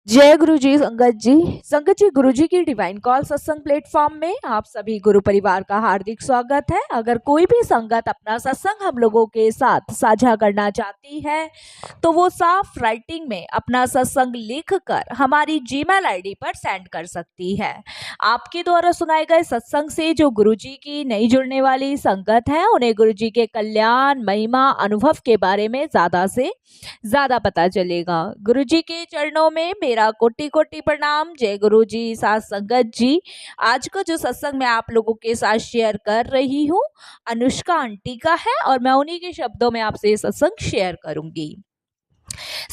जय गुरु जी संगत जी। संगत जी, गुरु जी की डिवाइन कॉल सत्संग प्लेटफॉर्म में आप सभी गुरु परिवार का हार्दिक स्वागत है। अगर कोई भी संगत अपना सत्संग हम लोगों के साथ साझा करना चाहती है तो वो साफ राइटिंग में अपना सत्संग लिख कर हमारी जीमेल आईडी पर सेंड कर सकती है। आपके द्वारा सुनाए गए सत्संग से जो गुरु जी की नई जुड़ने वाली संगत है उन्हें गुरु जी के कल्याण महिमा अनुभव के बारे में ज्यादा से ज्यादा पता चलेगा। गुरु जी के चरणों में मेरा कोटि कोटि प्रणाम। जय गुरु जी। साथ संगत जी, आज का जो सत्संग मैं आप लोगों के साथ शेयर कर रही हूँ अनुष्का आंटी का है और मैं उन्हीं के शब्दों में आपसे ये सत्संग शेयर करूंगी।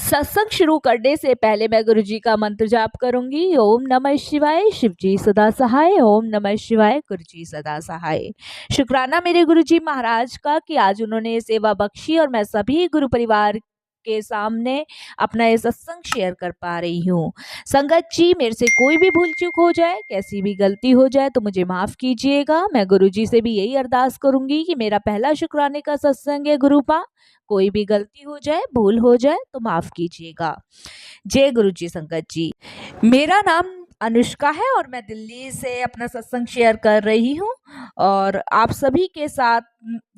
सत्संग शुरू करने से पहले मैं गुरु जी का मंत्र जाप करूंगी। ओम नमः शिवाय, शिव जी सदा सहाय। ओम नमः शिवाय, गुरु जी सदा सहाय। शुक्राना मेरे गुरु जी महाराज का कि आज उन्होंने सेवा बख्शी और मैं सभी गुरु परिवार के सामने अपना ये सत्संग शेयर कर पा रही हूँ। संगत जी, मेरे से कोई भी भूल चूक हो जाए, कैसी भी गलती हो जाए तो मुझे माफ कीजिएगा। मैं गुरु जी से भी यही अरदास करूंगी कि मेरा पहला शुक्राने का सत्संग है गुरुपा, कोई भी गलती हो जाए, भूल हो जाए तो माफ कीजिएगा। जय गुरु जी संगत जी। मेरा नाम अनुष्का है और मैं दिल्ली से अपना सत्संग शेयर कर रही हूँ और आप सभी के साथ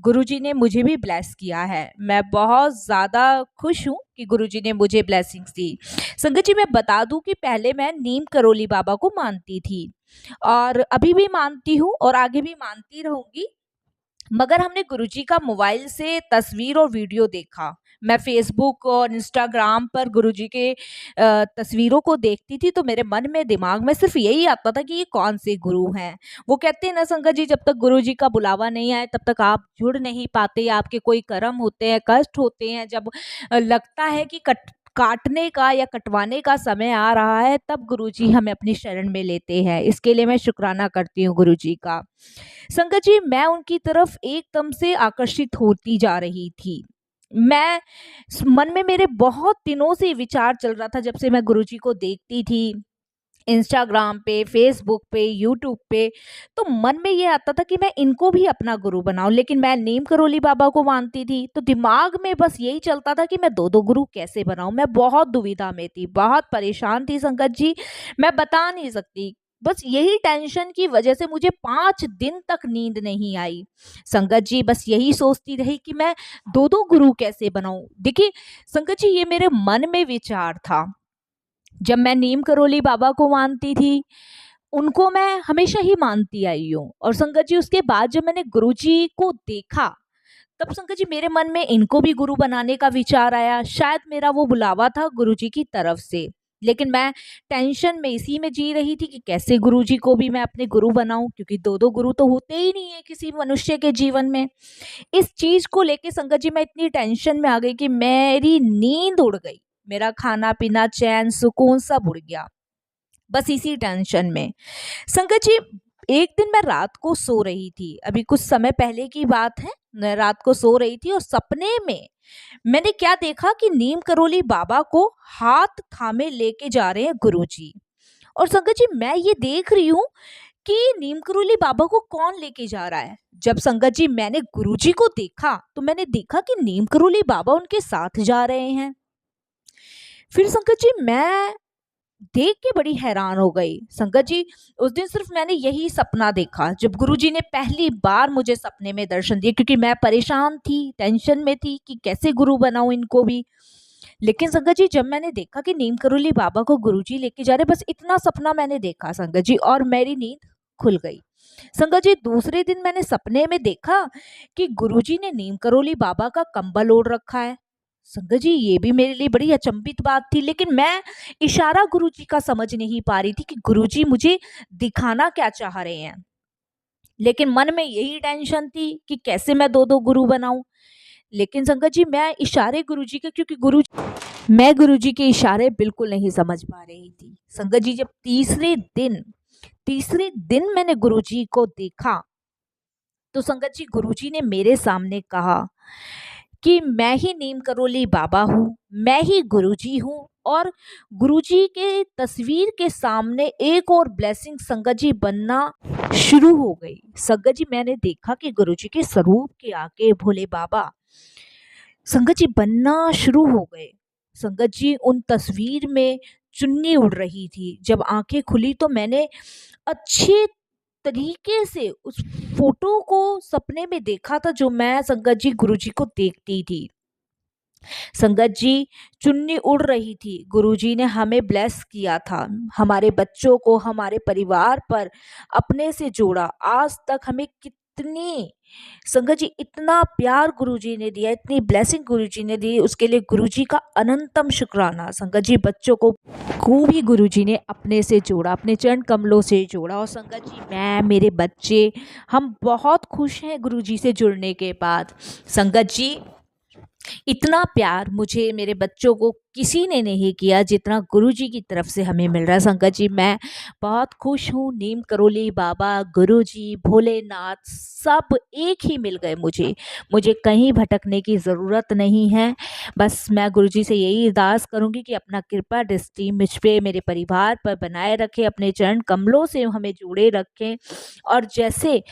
गुरुजी ने मुझे भी ब्लेस किया है। मैं बहुत ज़्यादा खुश हूँ कि गुरुजी ने मुझे ब्लेसिंग्स दी। संगत जी, मैं बता दूं कि पहले मैं नीम करोली बाबा को मानती थी और अभी भी मानती हूँ और आगे भी मानती रहूंगी। मगर हमने गुरुजी का मोबाइल से तस्वीर और वीडियो देखा। मैं फेसबुक और इंस्टाग्राम पर गुरुजी के तस्वीरों को देखती थी तो मेरे मन में दिमाग में सिर्फ यही आता था कि ये कौन से गुरु हैं। वो कहते हैं ना संगत जी, जब तक गुरुजी का बुलावा नहीं आए तब तक आप जुड़ नहीं पाते। आपके कोई कर्म होते हैं, कष्ट होते हैं, जब लगता है कि काटने का या कटवाने का समय आ रहा है तब गुरुजी हमें अपनी शरण में लेते हैं। इसके लिए मैं शुक्राना करती हूँ गुरुजी का। संगत जी, मैं उनकी तरफ एकदम से आकर्षित होती जा रही थी। मैं मन में मेरे बहुत दिनों से विचार चल रहा था, जब से मैं गुरुजी को देखती थी इंस्टाग्राम पे, फेसबुक पे, यूट्यूब पे, तो मन में ये आता था कि मैं इनको भी अपना गुरु बनाऊं। लेकिन मैं नीम करोली बाबा को मानती थी तो दिमाग में बस यही चलता था कि मैं दो दो गुरु कैसे बनाऊं। मैं बहुत दुविधा में थी, बहुत परेशान थी संगत जी, मैं बता नहीं सकती। बस यही टेंशन की वजह से मुझे 5 दिन तक नींद नहीं आई संगत जी। बस यही सोचती रही कि मैं दो दो गुरु कैसे बनाऊं। देखिए संगत जी, ये मेरे मन में विचार था जब मैं नीम करोली बाबा को मानती थी। उनको मैं हमेशा ही मानती आई हूँ और संगत जी उसके बाद जब मैंने गुरुजी को देखा तब संगत जी मेरे मन में इनको भी गुरु बनाने का विचार आया। शायद मेरा वो बुलावा था गुरुजी की तरफ से, लेकिन मैं टेंशन में इसी में जी रही थी कि कैसे गुरुजी को भी मैं अपने गुरु बनाऊं, क्योंकि दो दो गुरु तो होते ही नहीं है किसी मनुष्य के जीवन में। इस चीज को लेके संगत जी मैं इतनी टेंशन में आ गई कि मेरी नींद उड़ गई, मेरा खाना पीना चैन सुकून सब उड़ गया बस इसी टेंशन में। संगत जी, एक दिन मैं रात को सो रही थी, अभी कुछ समय पहले की बात है। मैं रात को सो रही थी और सपने में मैंने क्या देखा कि नीम करोली बाबा को हाथ थामे लेके जा रहे हैं गुरुजी। और संगत जी मैं ये देख रही हूँ कि नीम करोली बाबा को कौन लेके जा रहा है। जब संगत जी मैंने गुरुजी को देखा तो मैंने देखा कि नीम करोली बाबा उनके साथ जा रहे हैं। फिर संगत जी मैं देख के बड़ी हैरान हो गई। संगत जी उस दिन सिर्फ मैंने यही सपना देखा जब गुरुजी ने पहली बार मुझे सपने में दर्शन दिए, क्योंकि मैं परेशान थी, टेंशन में थी कि कैसे गुरु बनाऊं इनको भी। लेकिन संगत जी जब मैंने देखा कि नीम करोली बाबा को गुरुजी लेके जा रहे, बस इतना सपना मैंने देखा संगत जी और मेरी नींद खुल गई। संगत जी दूसरे दिन मैंने सपने में देखा कि गुरुजी ने नीम करोली बाबा का कंबल ओढ़ रखा है। संगत जी ये भी मेरे लिए बड़ी अचंभित बात थी, लेकिन मैं इशारा गुरुजी का समझ नहीं पा रही थी कि गुरुजी मुझे दिखाना क्या चाह रहे हैं। लेकिन मन में यही टेंशन थी कि कैसे मैं दो दो गुरु बनाऊं। लेकिन संगत जी मैं इशारे गुरुजी के, क्योंकि मैं गुरुजी के इशारे बिल्कुल नहीं समझ पा रही थी। संगत जी जब तीसरे दिन मैंने गुरुजी को देखा तो संगत जी गुरुजी ने मेरे सामने कहा कि मैं ही नीम करोली बाबा हूँ, मैं ही गुरुजी हूँ। और गुरुजी के तस्वीर के सामने एक और ब्लेसिंग संगत जी बनना शुरू हो गई। संगत जी मैंने देखा कि गुरुजी के स्वरूप के आगे भोले बाबा संगत जी बनना शुरू हो गए। संगत जी उन तस्वीर में चुन्नी उड़ रही थी। जब आंखें खुली तो मैंने अच्छे तरीके से उस फोटो को सपने में देखा था जो मैं संगत जी गुरुजी को देखती थी। संगत जी, चुन्नी उड़ रही थी। गुरुजी ने हमें ब्लेस किया था, हमारे बच्चों को, हमारे परिवार पर अपने से जोड़ा। आज तक हमें कितनी संगत जी इतना प्यार गुरुजी ने दिया, इतनी ब्लेसिंग गुरुजी ने दी, उसके लिए गुरुजी का अनंतम शुक्राना। संगत जी, बच्चों को भी गुरुजी ने अपने से जोड़ा, अपने चरण कमलों से जोड़ा। और संगत जी, मैं, मेरे बच्चे, हम बहुत खुश हैं गुरुजी से जुड़ने के बाद। संगत जी, इतना प्यार मुझे, मेरे बच्चों को किसी ने नहीं किया जितना गुरुजी की तरफ से हमें मिल रहा है। संगत जी, मैं बहुत खुश हूँ। नीम करोली बाबा, गुरुजी, भोलेनाथ सब एक ही मिल गए मुझे कहीं भटकने की ज़रूरत नहीं है। बस मैं गुरुजी से यही अरदास करूँगी कि अपना कृपा दृष्टि मुझ पे, मेरे परिवार पर बनाए रखें, अपने चरण कमलों से हमें जोड़े रखें। और जैसे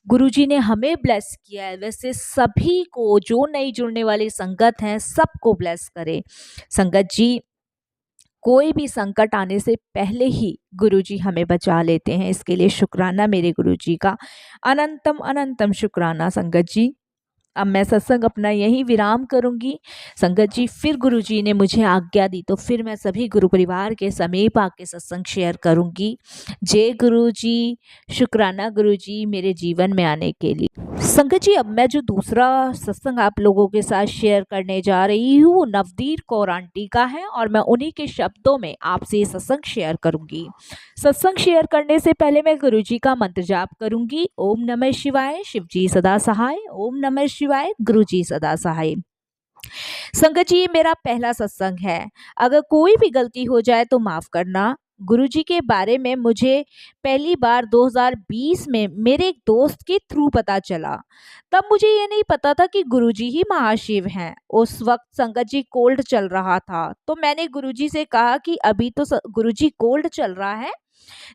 गुरुजी ने हमें ब्लेस किया है वैसे सभी को, जो नई जुड़ने वाली संगत हैं, सबको ब्लेस करे। संगत जी, कोई भी संकट आने से पहले ही गुरुजी हमें बचा लेते हैं, इसके लिए शुक्राना मेरे गुरुजी का, अनंतम अनंतम शुक्राना। संगत जी, अब मैं सत्संग अपना यहीं विराम करूंगी। संगत जी, फिर गुरुजी ने मुझे आज्ञा दी तो फिर मैं सभी गुरु परिवार के समीप आके सत्संग शेयर करूंगी। जय गुरुजी, शुक्राना गुरुजी मेरे जीवन में आने के लिए। संगत जी, अब मैं जो दूसरा सत्संग आप लोगों के साथ शेयर करने जा रही हूँ वो नवदीप कौर आंटी का है और मैं उन्हीं के शब्दों में आपसे ये सत्संग शेयर करूंगी। सत्संग शेयर करने से पहले मैं गुरुजी का मंत्र जाप करूंगी। ओम नमः शिवाय, शिवजी सदा सहाय। ओम नमः शिवाय, गुरुजी सदा सहाय। संगत जी, ये मेरा पहला सत्संग है, अगर कोई भी गलती हो जाए तो माफ करना। गुरुजी के बारे में मुझे पहली बार 2020 में मेरे एक दोस्त के थ्रू पता चला। तब मुझे ये नहीं पता था कि गुरुजी ही महाशिव हैं। उस वक्त संगत जी कोल्ड चल रहा था तो मैंने गुरुजी से कहा कि अभी तो गुरुजी कोल्ड चल रहा है,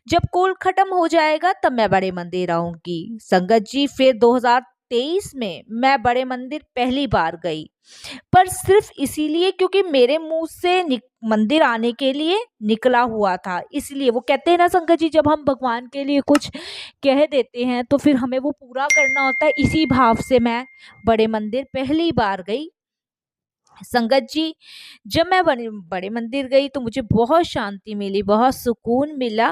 जब कोल्ड खत्म हो जाएगा तब मैं बड़े मंदिर आऊंगी। संगत जी, फिर 2023 में मैं बड़े मंदिर पहली बार गई, पर सिर्फ इसीलिए क्योंकि मेरे मुंह से मंदिर आने के लिए निकला हुआ था। इसलिए वो कहते हैं ना संगत जी, जब हम भगवान के लिए कुछ कह देते हैं तो फिर हमें वो पूरा करना होता है। इसी भाव से मैं बड़े मंदिर पहली बार गई। संगत जी, जब मैं बड़े मंदिर गई तो मुझे बहुत शांति मिली, बहुत सुकून मिला।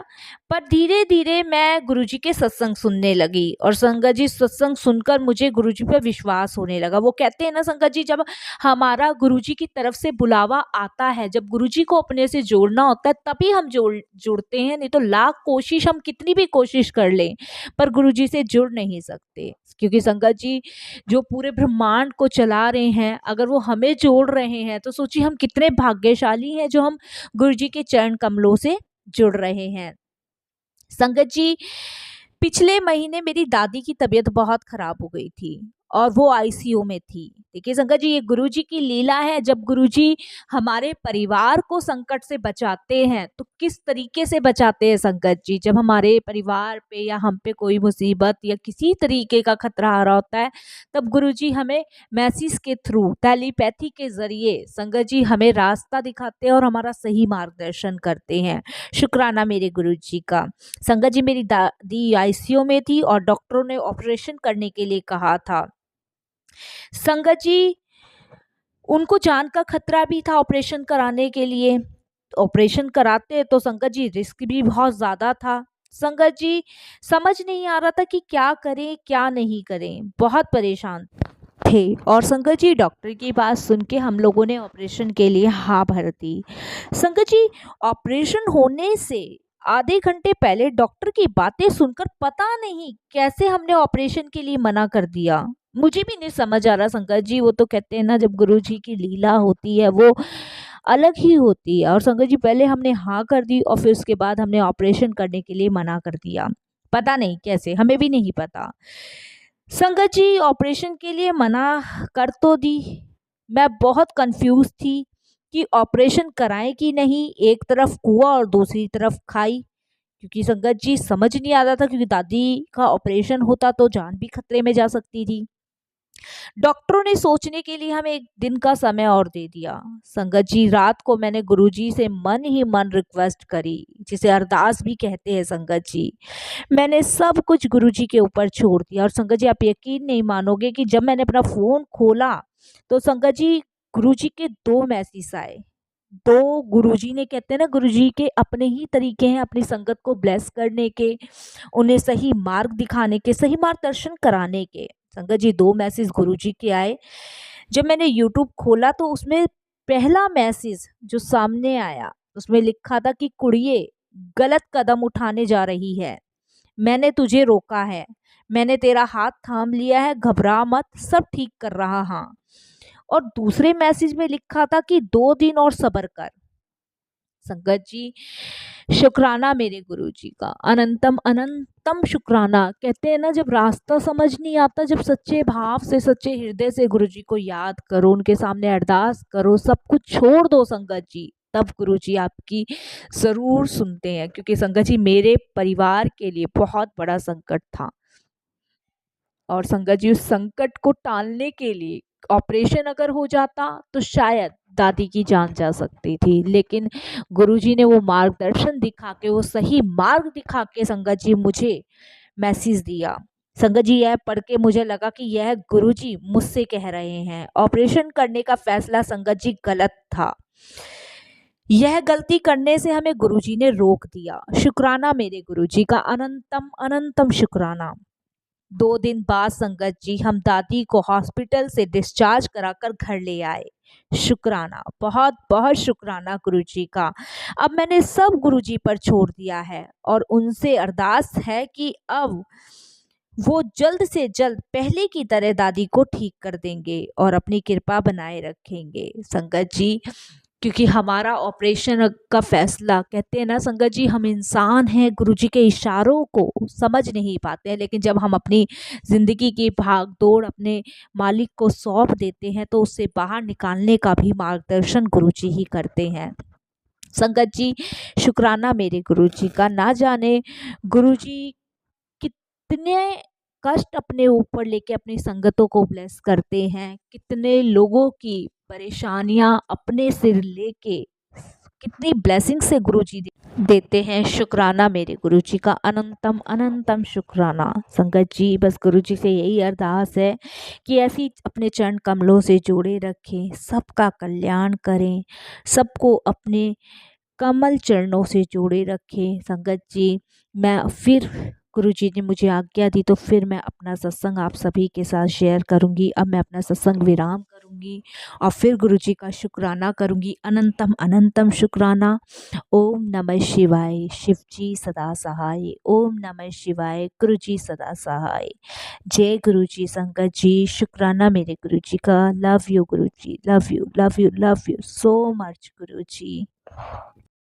पर धीरे धीरे मैं गुरुजी के सत्संग सुनने लगी और संगत जी, सत्संग सुनकर मुझे गुरुजी पर विश्वास होने लगा। वो कहते हैं ना संगत जी, जब हमारा गुरुजी की तरफ से बुलावा आता है, जब गुरुजी को अपने से जोड़ना होता है तभी हम जुड़ते हैं, नहीं तो लाख कोशिश, हम कितनी भी कोशिश कर लें पर गुरुजी से जुड़ नहीं सकते। क्योंकि संगत जी, जो पूरे ब्रह्मांड को चला रहे हैं, अगर वो हमें जोड़ रहे हैं तो सोचिए हम कितने भाग्यशाली हैं जो हम गुरुजी के चरण कमलों से जुड़ रहे हैं। संगत जी, पिछले महीने मेरी दादी की तबीयत बहुत खराब हो गई थी और वो आईसीयू में थी। देखिए संगत जी, ये गुरुजी की लीला है। जब गुरुजी हमारे परिवार को संकट से बचाते हैं तो किस तरीके से बचाते हैं संगत जी, जब हमारे परिवार पे या हम पे कोई मुसीबत या किसी तरीके का खतरा आ रहा होता है तब गुरुजी हमें मैसेज के थ्रू, टेलीपैथी के जरिए संगत जी हमें रास्ता दिखाते हैं और हमारा सही मार्गदर्शन करते हैं। शुक्राना मेरे गुरुजी का। संगत जी, मेरी दादी आईसीयू में थी और डॉक्टरों ने ऑपरेशन करने के लिए कहा था। संगत जी, उनको जान का खतरा भी था ऑपरेशन कराने के लिए। ऑपरेशन कराते तो संगत जी रिस्क भी बहुत ज़्यादा था। संगत जी, समझ नहीं आ रहा था कि क्या करें क्या नहीं करें, बहुत परेशान थे। और संगत जी, डॉक्टर की बात सुन के हम लोगों ने ऑपरेशन के लिए हाँ भर दी। संगत जी, ऑपरेशन होने से आधे घंटे पहले डॉक्टर की बातें सुनकर पता नहीं कैसे हमने ऑपरेशन के लिए मना कर दिया। मुझे भी नहीं समझ आ रहा संगत जी। वो तो कहते हैं ना, जब गुरु जी की लीला होती है वो अलग ही होती है। और संगत जी, पहले हमने हाँ कर दी और फिर उसके बाद हमने ऑपरेशन करने के लिए मना कर दिया। पता नहीं कैसे, हमें भी नहीं पता। संगत जी, ऑपरेशन के लिए मना कर तो दी, मैं बहुत कंफ्यूज थी कि ऑपरेशन कराएं कि नहीं। एक तरफ कुआ और दूसरी तरफ खाई, क्योंकि संगत जी समझ नहीं आ रहा था, क्योंकि दादी का ऑपरेशन होता तो जान भी खतरे में जा सकती थी। डॉक्टरों ने सोचने के लिए हमें 1 दिन का समय और दे दिया। संगत जी, रात को मैंने गुरुजी से मन ही मन रिक्वेस्ट करी, जिसे अरदास भी कहते हैं संगत जी। मैंने सब कुछ गुरुजी के ऊपर छोड़ दिया और संगत जी, आप यकीन नहीं मानोगे कि जब मैंने अपना फ़ोन खोला, तो संगत जी, गुरुजी के 2 मैसेज आए। 2 गुरुजी ने, कहते हैं ना, गुरुजी के अपने ही तरीके हैं अपनी संगत को ब्लेस करने के, उन्हें सही मार्ग दिखाने के, सही मार्गदर्शन कराने के। संगत जी, 2 मैसेज गुरुजी के आए। जब मैंने यूट्यूब खोला तो उसमें पहला मैसेज जो सामने आया, उसमें लिखा था कि कुड़िए, गलत कदम उठाने जा रही है। मैंने तुझे रोका है। मैंने तेरा हाथ थाम लिया है, घबरा मत, सब ठीक कर रहा हाँ। और दूसरे मैसेज में लिखा था कि 2 दिन और सब्र कर। संगत जी, शुक्राना मेरे गुरुजी का, अनंतम अनंतम शुक्राना। कहते हैं ना, जब रास्ता समझ नहीं आता, जब सच्चे भाव से, सच्चे हृदय से गुरुजी को याद करो, उनके सामने अरदास करो, सब कुछ छोड़ दो संगत जी, तब गुरुजी आपकी ज़रूर सुनते हैं। क्योंकि संगत जी, मेरे परिवार के लिए बहुत बड़ा संकट था और संगत जी, उस संकट को टालने के लिए ऑपरेशन अगर हो जाता तो शायद दादी की जान जा सकती थी, लेकिन गुरुजी ने वो मार्गदर्शन दिखा के, वो सही मार्ग दिखा के संगत जी मुझे मैसेज दिया। संगत जी, यह पढ़ के मुझे लगा कि यह गुरुजी मुझसे कह रहे हैं, ऑपरेशन करने का फैसला संगत जी गलत था। यह गलती करने से हमें गुरुजी ने रोक दिया। शुक्राना मेरे गुरुजी का, अनंतम अनंतम शुक्राना। 2 दिन बाद संगत जी, हम दादी को हॉस्पिटल से डिस्चार्ज कराकर घर ले आए। शुक्राना, बहुत बहुत शुक्राना गुरुजी का। अब मैंने सब गुरुजी पर छोड़ दिया है और उनसे अरदास है कि अब वो जल्द से जल्द पहले की तरह दादी को ठीक कर देंगे और अपनी कृपा बनाए रखेंगे। संगत जी, क्योंकि हमारा ऑपरेशन का फैसला, कहते हैं ना संगत जी, हम इंसान हैं, गुरुजी के इशारों को समझ नहीं पाते हैं, लेकिन जब हम अपनी ज़िंदगी की भाग दौड़ अपने मालिक को सौंप देते हैं तो उससे बाहर निकालने का भी मार्गदर्शन गुरुजी ही करते हैं। संगत जी, शुक्राना मेरे गुरुजी का। ना जाने गुरुजी कितने कष्ट अपने ऊपर लेके अपनी संगतों को ब्लेस करते हैं, कितने लोगों की परेशानियां अपने सिर लेके, कितनी ब्लेसिंग से गुरुजी देते हैं। शुक्राना मेरे गुरुजी का, अनंतम अनंतम शुक्राना। संगत जी, बस गुरुजी से यही अरदास है कि ऐसी अपने चरण कमलों से जोड़े रखें, सबका कल्याण करें, सबको अपने कमल चरणों से जोड़े रखें। संगत जी, मैं फिर, गुरुजी ने मुझे आज्ञा दी तो फिर मैं अपना सत्संग आप सभी के साथ शेयर करूंगी। अब मैं अपना सत्संग विराम करूंगी और फिर गुरुजी का शुक्राना करूंगी। अनंतम अनंतम शुक्राना। ओम नमः शिवाय, शिव जी सदा सहाय। ओम नमः शिवाय, गुरुजी सदा सहाय। जय गुरुजी। संगत जी, शुक्राना मेरे गुरुजी का। Love you Guruji, love you love you love you so much Guruji.